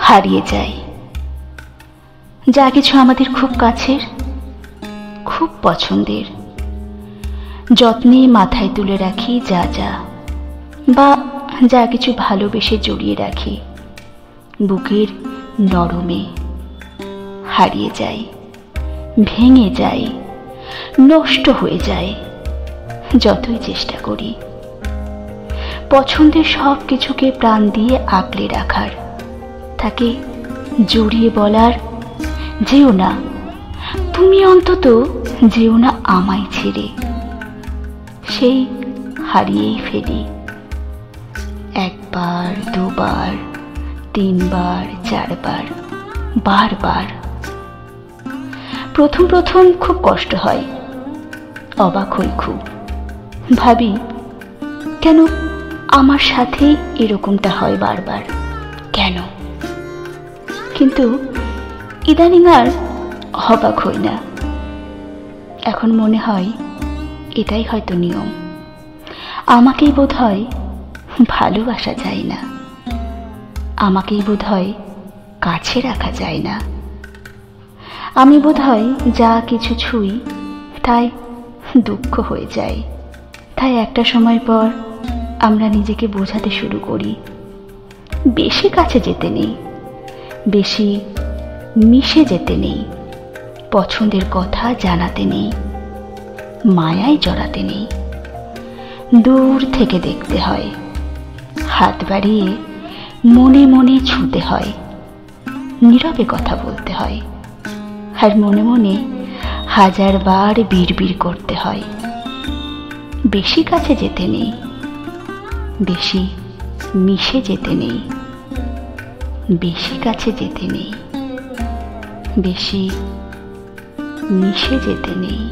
হারিয়ে যায়। যা কিছু আমাদের খুব কাছের, খুব পছন্দের, যত্নে মাথায় তুলে রাখি যা যা, বা যা কিছু ভালোবেসে জড়িয়ে রাখি বুকের নরমে, হারিয়ে যায়, ভেঙে যায়, নষ্ট হয়ে যায় যতই চেষ্টা করি। পছন্দের সব কিছুকে প্রাণ দিয়ে আঁকড়ে রাখার, তাকে জড়িয়ে বলার, যেও না, তুমি অন্তত যেও না আমায় ছেড়ে, সেই হারিয়েই ফেলি। একবার, দুবার, তিনবার, চারবার, বারবার। প্রথম প্রথম খুব কষ্ট হয়, অবাক হই খুব, ভাবি কেন আমার সাথে এরকমটা হয় বারবার, কেন? কিন্তু ইদানিং আর অবাক হই না। এখন মনে হয় এটাই হয়তো নিয়ম। আমাকেই বোধ হয় ভালোবাসা যায় না, আমাকেই বোধ হয় কাছে রাখা যায় না। আমি বোধ হয় যা কিছু ছুঁই তাই দুঃখ হয়ে যায়। তাই একটা সময় পর আমরা নিজেকে বোঝাতে শুরু করি, বেশি কাছে যেতে নেই, বেশি মিশে যেতে নেই, পছন্দের কথা জানাতে নেই, মায়ায় জড়াতে নেই। দূর থেকে দেখতে হয়, হাত বাড়িয়ে মনে মনে ছুঁতে হয়, নীরবে কথা বলতে হয়, আর মনে মনে হাজারবার বিড়বিড় করতে হয়। বেশি কাছে যেতে নেই, বেশি মিশে যেতে নেই, বেশি কাছে যেতে নেই, বেশি মিশে যেতে নেই।